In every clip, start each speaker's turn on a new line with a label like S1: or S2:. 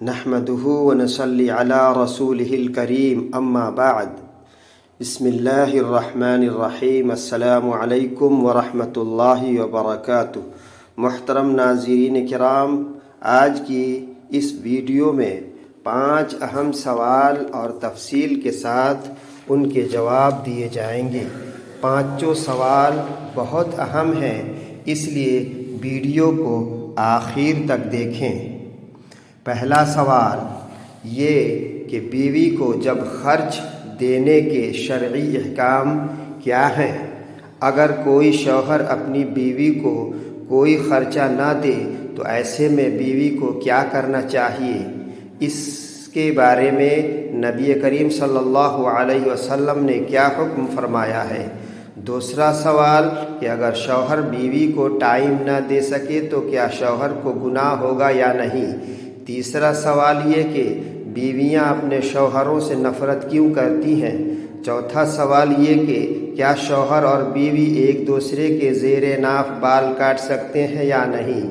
S1: نحمده ونصلي على رسوله الكريم اما بعد بسم اللہ الرحمن الرحیم السلام علیکم ورحمۃ اللہ وبرکاتہ۔ محترم ناظرین کرام، آج کی اس ویڈیو میں 5 اہم سوال اور تفصیل کے ساتھ ان کے جواب دیے جائیں گے۔ پانچوں سوال بہت اہم ہیں، اس لیے ویڈیو کو آخر تک دیکھیں۔ پہلا سوال یہ کہ بیوی کو جب خرچ دینے کے شرعی احکام کیا ہیں؟ اگر کوئی شوہر اپنی بیوی کو کوئی خرچہ نہ دے تو ایسے میں بیوی کو کیا کرنا چاہیے؟ اس کے بارے میں نبی کریم صلی اللہ علیہ وسلم نے کیا حکم فرمایا ہے؟ دوسرا سوال کہ اگر شوہر بیوی کو ٹائم نہ دے سکے تو کیا شوہر کو گناہ ہوگا یا نہیں؟ تیسرا سوال یہ کہ بیویاں اپنے شوہروں سے نفرت کیوں کرتی ہیں؟ چوتھا سوال یہ کہ کیا شوہر اور بیوی ایک دوسرے کے زیر ناف بال کاٹ سکتے ہیں یا نہیں؟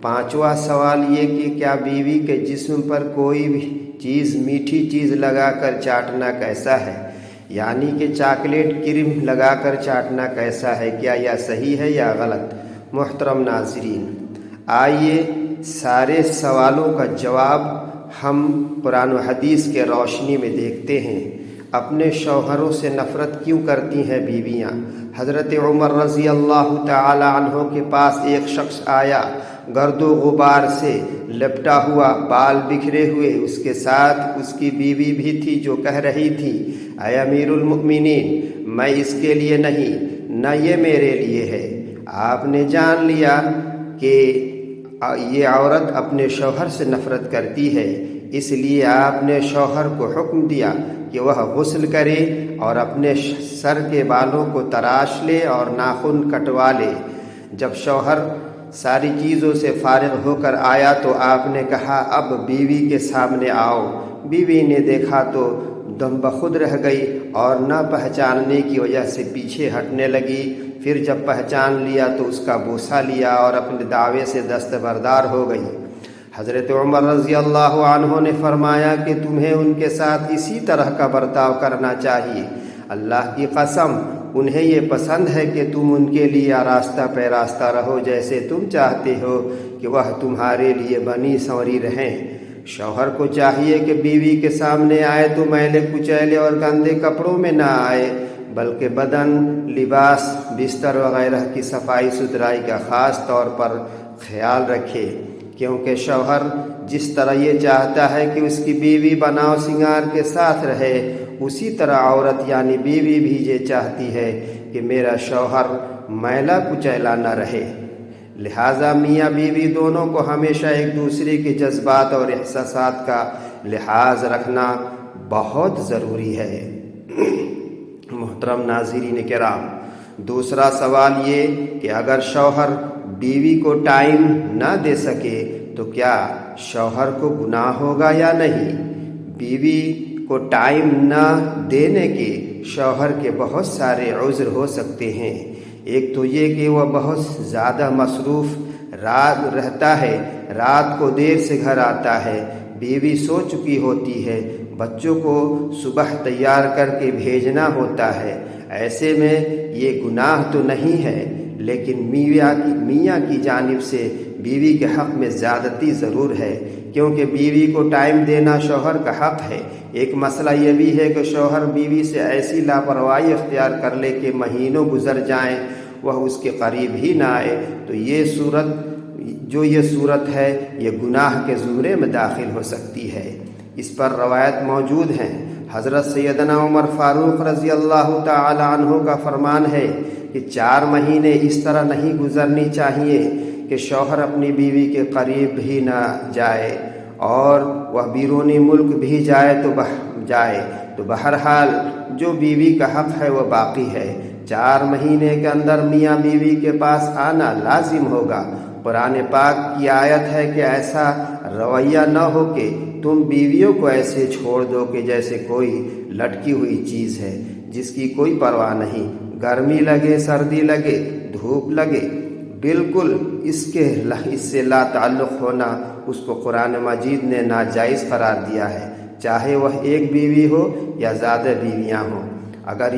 S1: پانچواں سوال یہ کہ کیا بیوی کے جسم پر کوئی بھی چیز میٹھی چیز لگا کر چاٹنا کیسا ہے؟ یعنی کہ چاکلیٹ کریم لگا کر چاٹنا کیسا ہے؟ کیا یہ صحیح ہے یا غلط؟ محترم ناظرین، آئیے سارے سوالوں کا جواب ہم قرآن و حدیث کے روشنی میں دیکھتے ہیں۔ اپنے شوہروں سے نفرت کیوں کرتی ہیں بیویاں؟ حضرت عمر رضی اللہ تعالی عنہ کے پاس ایک شخص آیا، گرد و غبار سے لپٹا ہوا، بال بکھرے ہوئے، اس کے ساتھ اس کی بیوی بھی تھی جو کہہ رہی تھی، اے امیر المؤمنین، میں اس کے لیے نہیں، نہ یہ میرے لیے ہے۔ آپ نے جان لیا کہ یہ عورت اپنے شوہر سے نفرت کرتی ہے، اس لیے آپ نے شوہر کو حکم دیا کہ وہ غسل کرے اور اپنے سر کے بالوں کو تراش لے اور ناخن کٹوا لے۔ جب شوہر ساری چیزوں سے فارغ ہو کر آیا تو آپ نے کہا، اب بیوی کے سامنے آؤ۔ بیوی نے دیکھا تو دم بخود رہ گئی اور نہ پہچاننے کی وجہ سے پیچھے ہٹنے لگی۔ پھر جب پہچان لیا تو اس کا بوسہ لیا اور اپنے دعوے سے دستبردار ہو گئی۔ حضرت عمر رضی اللہ عنہ نے فرمایا کہ تمہیں ان کے ساتھ اسی طرح کا برتاؤ کرنا چاہیے۔ اللہ کی قسم، انہیں یہ پسند ہے کہ تم ان کے لیے راستہ پہ راستہ رہو، جیسے تم چاہتے ہو کہ وہ تمہارے لیے بنی سنوری رہیں۔ شوہر کو چاہیے کہ بیوی کے سامنے آئے تو میلے کچیلے اور گندے کپڑوں میں نہ آئے، بلکہ بدن، لباس، بستر وغیرہ کی صفائی ستھرائی کا خاص طور پر خیال رکھے، کیونکہ شوہر جس طرح یہ چاہتا ہے کہ اس کی بیوی بناؤ سنگار کے ساتھ رہے، اسی طرح عورت یعنی بیوی بھی یہ چاہتی ہے کہ میرا شوہر میلا کچیلا نہ رہے۔ لہٰذا میاں بیوی دونوں کو ہمیشہ ایک دوسرے کے جذبات اور احساسات کا لحاظ رکھنا بہت ضروری ہے۔ محترم ناظرین کرام، دوسرا سوال یہ کہ اگر شوہر بیوی کو ٹائم نہ دے سکے تو کیا شوہر کو گناہ ہوگا یا نہیں؟ بیوی کو ٹائم نہ دینے کے شوہر کے بہت سارے عذر ہو سکتے ہیں۔ ایک تو یہ کہ وہ بہت زیادہ مصروف رات رہتا ہے، رات کو دیر سے گھر آتا ہے، بیوی سو چکی ہوتی ہے، بچوں کو صبح تیار کر کے بھیجنا ہوتا ہے۔ ایسے میں یہ گناہ تو نہیں ہے، لیکن میاں کی جانب سے بیوی کے حق میں زیادتی ضرور ہے، کیونکہ بیوی کو ٹائم دینا شوہر کا حق ہے۔ ایک مسئلہ یہ بھی ہے کہ شوہر بیوی سے ایسی لاپرواہی اختیار کر لے کہ مہینوں گزر جائیں وہ اس کے قریب ہی نہ آئے، تو یہ صورت ہے یہ گناہ کے زمرے میں داخل ہو سکتی ہے۔ اس پر روایت موجود ہیں۔ حضرت سیدنا عمر فاروق رضی اللہ تعالی عنہ کا فرمان ہے کہ 4 مہینے اس طرح نہیں گزرنی چاہیے کہ شوہر اپنی بیوی کے قریب بھی نہ جائے، اور وہ بیرونی ملک بھی جائے تو بہرحال جو بیوی کا حق ہے وہ باقی ہے۔ 4 مہینے کے اندر میاں بیوی کے پاس آنا لازم ہوگا۔ قرآن پاک کی آیت ہے کہ ایسا رویہ نہ ہو کہ تم بیویوں کو ایسے چھوڑ دو کہ جیسے کوئی لٹکی ہوئی چیز ہے جس کی کوئی پرواہ نہیں، گرمی لگے، سردی لگے، دھوپ لگے، بالکل اس سے لا تعلق ہونا اس کو قرآن مجید نے ناجائز قرار دیا ہے، چاہے وہ ایک بیوی ہو یا زیادہ بیویاں ہوں۔ اگر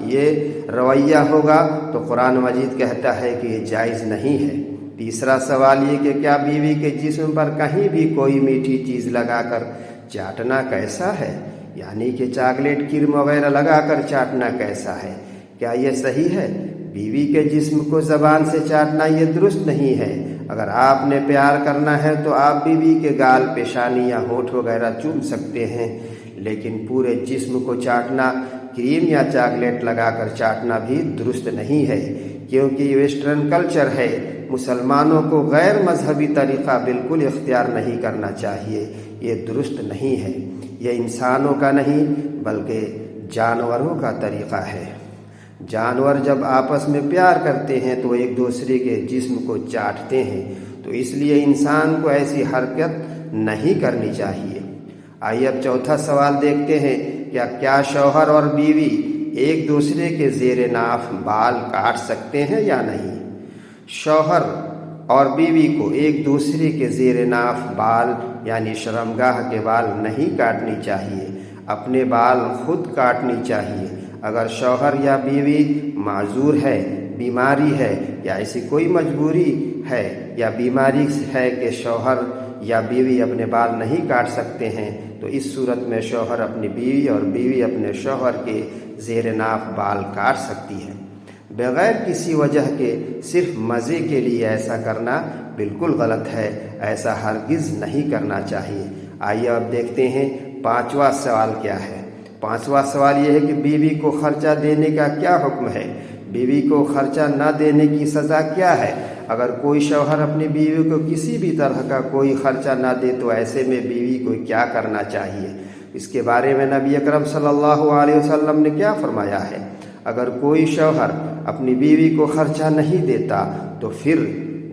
S1: یہ رویہ ہوگا تو قرآن مجید کہتا ہے کہ یہ جائز نہیں ہے۔ تیسرا سوال یہ کہ کیا بیوی کے جسم پر کہیں بھی کوئی میٹھی چیز لگا کر چاٹنا کیسا ہے؟ یعنی کہ چاکلیٹ کریم وغیرہ لگا کر چاٹنا کیسا ہے؟ کیا یہ صحیح ہے؟ بیوی کے جسم کو زبان سے چاٹنا یہ درست نہیں ہے۔ اگر آپ نے پیار کرنا ہے تو آپ بیوی کے گال، پیشانی یا ہونٹ وغیرہ چوم سکتے ہیں، لیکن پورے جسم کو چاٹنا، کریم یا چاکلیٹ لگا کر چاٹنا بھی درست نہیں ہے، کیونکہ یہ ویسٹرن کلچر ہے۔ مسلمانوں کو غیر مذہبی طریقہ بالکل اختیار نہیں کرنا چاہیے، یہ درست نہیں ہے۔ یہ انسانوں کا نہیں بلکہ جانوروں کا طریقہ ہے۔ جانور جب آپس میں پیار کرتے ہیں تو ایک دوسرے کے جسم کو چاٹتے ہیں، تو اس لیے انسان کو ایسی حرکت نہیں کرنی چاہیے۔ آئیے اب چوتھا سوال دیکھتے ہیں، کیا شوہر اور بیوی ایک دوسرے کے زیر ناف بال کاٹ سکتے ہیں یا نہیں؟ شوہر اور بیوی کو ایک دوسرے کے زیر ناف بال یعنی شرمگاہ کے بال نہیں کاٹنی چاہیے، اپنے بال خود کاٹنی چاہیے۔ اگر شوہر یا بیوی معذور ہے، بیماری ہے یا ایسی کوئی مجبوری ہے یا بیماری ہے کہ شوہر یا بیوی اپنے بال نہیں کاٹ سکتے ہیں، تو اس صورت میں شوہر اپنی بیوی اور بیوی اپنے شوہر کے زیر ناف بال کاٹ سکتی ہے۔ بغیر کسی وجہ کے صرف مزے کے لیے ایسا کرنا بالکل غلط ہے، ایسا ہرگز نہیں کرنا چاہیے۔ آئیے اب دیکھتے ہیں پانچواں سوال کیا ہے۔ پانچواں سوال یہ ہے کہ بیوی کو خرچہ دینے کا کیا حکم ہے؟ بیوی کو خرچہ نہ دینے کی سزا کیا ہے؟ اگر کوئی شوہر اپنی بیوی کو کسی بھی طرح کا کوئی خرچہ نہ دے تو ایسے میں بیوی کو کیا کرنا چاہیے؟ اس کے بارے میں نبی اکرم صلی اللہ علیہ وسلم نے کیا فرمایا ہے؟ اگر کوئی شوہر اپنی بیوی کو خرچہ نہیں دیتا تو پھر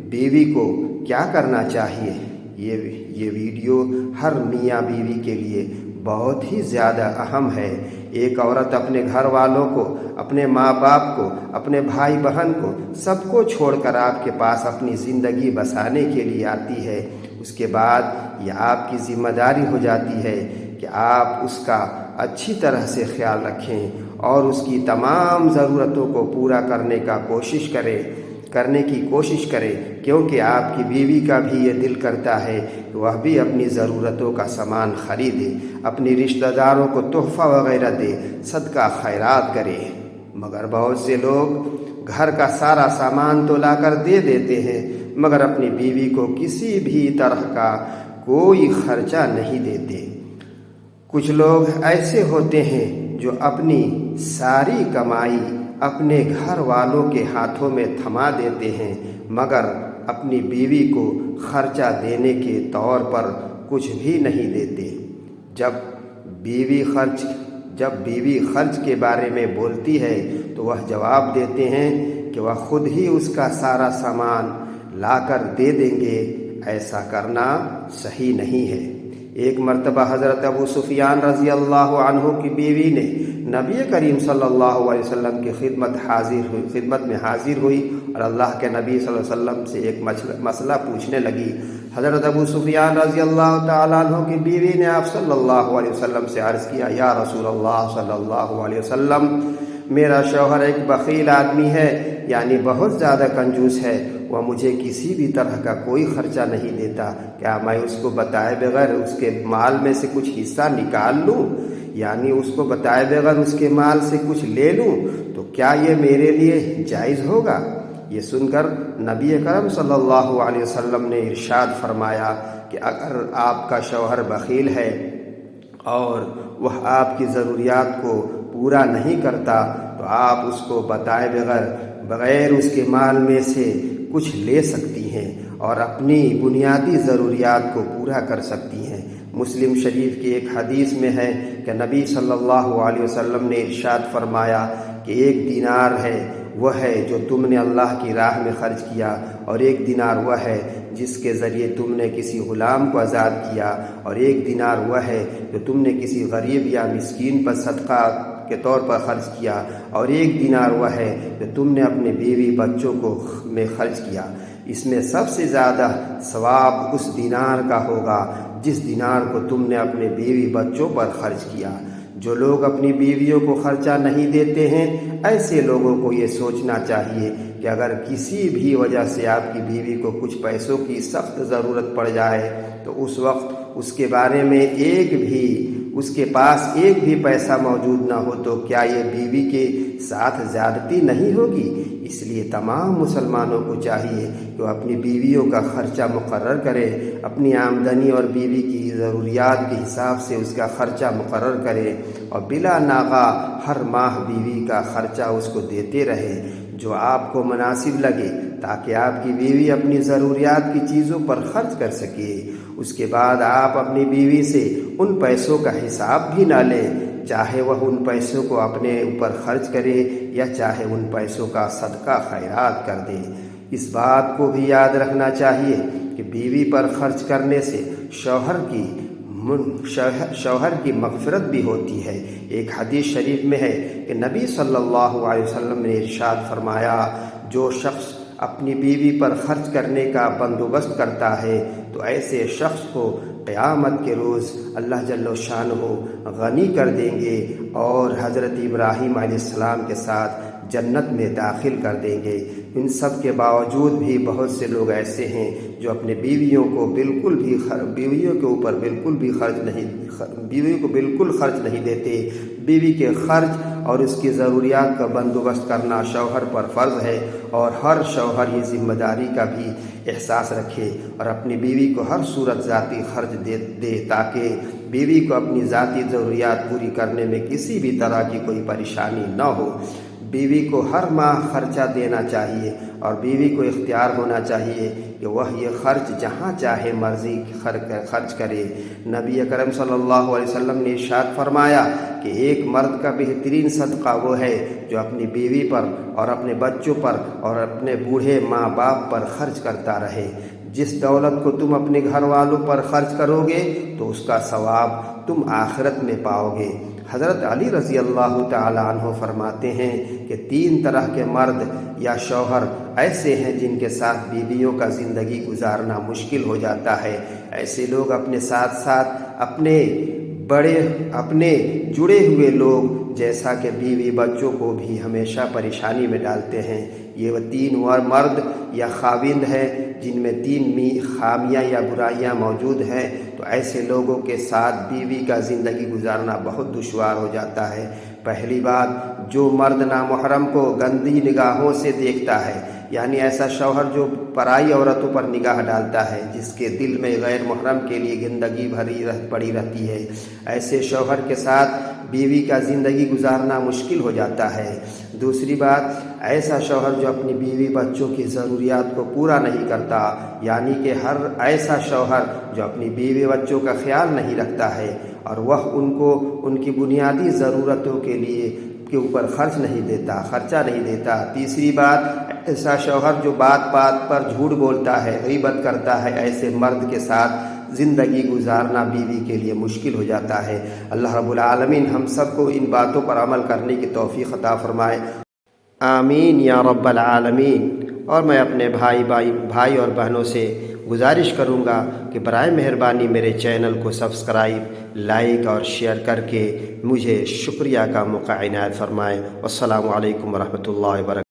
S1: بیوی کو کیا کرنا چاہیے؟ یہ ویڈیو ہر میاں بیوی کے لیے بہت ہی زیادہ اہم ہے۔ ایک عورت اپنے گھر والوں کو، اپنے ماں باپ کو، اپنے بھائی بہن کو، سب کو چھوڑ کر آپ کے پاس اپنی زندگی بسانے کے لیے آتی ہے۔ اس کے بعد یہ آپ کی ذمہ داری ہو جاتی ہے کہ آپ اس کا اچھی طرح سے خیال رکھیں اور اس کی تمام ضرورتوں کو پورا کرنے کی کوشش کریں، کیونکہ آپ کی بیوی کا بھی یہ دل کرتا ہے کہ وہ بھی اپنی ضرورتوں کا سامان خریدے، اپنی رشتہ داروں کو تحفہ وغیرہ دے، صدقہ خیرات کرے۔ مگر بہت سے لوگ گھر کا سارا سامان تو لا کر دے دیتے ہیں، مگر اپنی بیوی کو کسی بھی طرح کا کوئی خرچہ نہیں دیتے۔ کچھ لوگ ایسے ہوتے ہیں جو اپنی ساری کمائی اپنے گھر والوں کے ہاتھوں میں تھما دیتے ہیں، مگر اپنی بیوی کو خرچہ دینے کے طور پر کچھ بھی نہیں دیتے۔ جب بیوی خرچ کے بارے میں بولتی ہے تو وہ جواب دیتے ہیں کہ وہ خود ہی اس کا سارا سامان لا کر دے دیں گے۔ ایسا کرنا صحیح نہیں ہے۔ ایک مرتبہ حضرت ابو سفیان رضی اللہ عنہ کی بیوی نے نبی کریم صلی اللہ علیہ وسلم کی خدمت میں حاضر ہوئی اور اللہ کے نبی صلی اللہ علیہ وسلم سے ایک مسئلہ پوچھنے لگی۔ حضرت ابو سفیان رضی اللہ تعالیٰ عنہ کی بیوی نے آپ صلی اللہ علیہ وسلم سے عرض کیا، یا رسول اللہ صلی اللہ علیہ وسلم، میرا شوہر ایک بخیل آدمی ہے، یعنی بہت زیادہ کنجوس ہے، وہ مجھے کسی بھی طرح کا کوئی خرچہ نہیں دیتا، کیا میں اس کو بتائے بغیر اس کے مال میں سے کچھ حصہ نکال لوں؟ یعنی اس کو بتائے بغیر اس کے مال سے کچھ لے لوں تو کیا یہ میرے لیے جائز ہوگا؟ یہ سن کر نبی اکرم صلی اللہ علیہ وسلم نے ارشاد فرمایا کہ اگر آپ کا شوہر بخیل ہے اور وہ آپ کی ضروریات کو پورا نہیں کرتا تو آپ اس کو بتائے بغیر اس کے مال میں سے کچھ لے سکتی ہیں اور اپنی بنیادی ضروریات کو پورا کر سکتی ہیں۔ مسلم شریف کی ایک حدیث میں ہے کہ نبی صلی اللہ علیہ وسلم نے ارشاد فرمایا کہ ایک دینار ہے وہ ہے جو تم نے اللہ کی راہ میں خرچ کیا، اور ایک دینار وہ ہے جس کے ذریعے تم نے کسی غلام کو آزاد کیا، اور ایک دینار وہ ہے جو تم نے کسی غریب یا مسکین پر صدقہ کے طور پر خرچ کیا، اور 1 دینار وہ ہے جو تم نے اپنے بیوی بچوں کو میں خرچ کیا۔ اس میں سب سے زیادہ ثواب اس دینار کا ہوگا جس دینار کو تم نے اپنے بیوی بچوں پر خرچ کیا۔ جو لوگ اپنی بیویوں کو خرچہ نہیں دیتے ہیں، ایسے لوگوں کو یہ سوچنا چاہیے کہ اگر کسی بھی وجہ سے آپ کی بیوی کو کچھ پیسوں کی سخت ضرورت پڑ جائے تو اس وقت اس کے بارے میں اس کے پاس ایک بھی پیسہ موجود نہ ہو تو کیا یہ بیوی کے ساتھ زیادتی نہیں ہوگی؟ اس لیے تمام مسلمانوں کو چاہیے کہ وہ اپنی بیویوں کا خرچہ مقرر کرے، اپنی آمدنی اور بیوی کی ضروریات کے حساب سے اس کا خرچہ مقرر کرے، اور بلا ناغہ ہر ماہ بیوی کا خرچہ اس کو دیتے رہے جو آپ کو مناسب لگے، تاکہ آپ کی بیوی اپنی ضروریات کی چیزوں پر خرچ کر سکے۔ اس کے بعد آپ اپنی بیوی سے ان پیسوں کا حساب بھی نہ لیں، چاہے وہ ان پیسوں کو اپنے اوپر خرچ کرے یا چاہے ان پیسوں کا صدقہ خیرات کر دے۔ اس بات کو بھی یاد رکھنا چاہیے کہ بیوی پر خرچ کرنے سے شوہر کی مغفرت بھی ہوتی ہے۔ ایک حدیث شریف میں ہے کہ نبی صلی اللہ علیہ وسلم نے ارشاد فرمایا، جو شخص اپنی بیوی پر خرچ کرنے کا بندوبست کرتا ہے تو ایسے شخص کو قیامت کے روز اللہ جل شانہ غنی کر دیں گے اور حضرت ابراہیم علیہ السلام کے ساتھ جنت میں داخل کر دیں گے۔ ان سب کے باوجود بھی بہت سے لوگ ایسے ہیں جو اپنے بیویوں کو بالکل خرچ نہیں دیتے۔ بیوی کے خرچ اور اس کی ضروریات کا بندوبست کرنا شوہر پر فرض ہے، اور ہر شوہر یہ ذمہ داری کا بھی احساس رکھے اور اپنی بیوی کو ہر صورت ذاتی خرچ دے تاکہ بیوی کو اپنی ذاتی ضروریات پوری کرنے میں کسی بھی طرح کی کوئی پریشانی نہ ہو۔ بیوی کو ہر ماہ خرچہ دینا چاہیے اور بیوی کو اختیار ہونا چاہیے کہ وہ یہ خرچ جہاں چاہے مرضی خرچ کرے۔ نبی اکرم صلی اللہ علیہ وسلم نے ارشاد فرمایا کہ ایک مرد کا بہترین صدقہ وہ ہے جو اپنی بیوی پر اور اپنے بچوں پر اور اپنے بوڑھے ماں باپ پر خرچ کرتا رہے۔ جس دولت کو تم اپنے گھر والوں پر خرچ کرو گے تو اس کا ثواب تم آخرت میں پاؤ گے۔ حضرت علی رضی اللہ تعالی عنہ فرماتے ہیں کہ 3 طرح کے مرد یا شوہر ایسے ہیں جن کے ساتھ بیویوں کا زندگی گزارنا مشکل ہو جاتا ہے۔ ایسے لوگ اپنے ساتھ ساتھ اپنے جڑے ہوئے لوگ جیسا کہ بیوی بچوں کو بھی ہمیشہ پریشانی میں ڈالتے ہیں۔ یہ وہ 3 مرد یا خاوند ہیں جن میں 3 خامیاں یا برائیاں موجود ہیں، تو ایسے لوگوں کے ساتھ بیوی کا زندگی گزارنا بہت دشوار ہو جاتا ہے۔ پہلی بات، جو مرد نامحرم کو گندی نگاہوں سے دیکھتا ہے، یعنی ایسا شوہر جو پرائی عورتوں پر نگاہ ڈالتا ہے، جس کے دل میں غیر محرم کے لیے گندگی پڑی رہتی ہے، ایسے شوہر کے ساتھ بیوی کا زندگی گزارنا مشکل ہو جاتا ہے۔ دوسری بات، ایسا شوہر جو اپنی بیوی بچوں کی ضروریات کو پورا نہیں کرتا، یعنی کہ ہر ایسا شوہر جو اپنی بیوی بچوں کا خیال نہیں رکھتا ہے اور وہ ان کی بنیادی ضرورتوں کے اوپر خرچہ نہیں دیتا۔ تیسری بات، ایسا شوہر جو بات بات پر جھوٹ بولتا ہے، غیبت کرتا ہے، ایسے مرد کے ساتھ زندگی گزارنا بیوی کے لیے مشکل ہو جاتا ہے۔ اللہ رب العالمین ہم سب کو ان باتوں پر عمل کرنے کی توفیق عطا فرمائے، آمین یا رب العالمین۔ اور میں اپنے بھائی اور بہنوں سے گزارش کروں گا کہ برائے مہربانی میرے چینل کو سبسکرائب، لائک اور شیئر کر کے مجھے شکریہ کا موقع عنایت فرمائیں۔ السلام علیکم ورحمۃ اللہ وبرکاتہ۔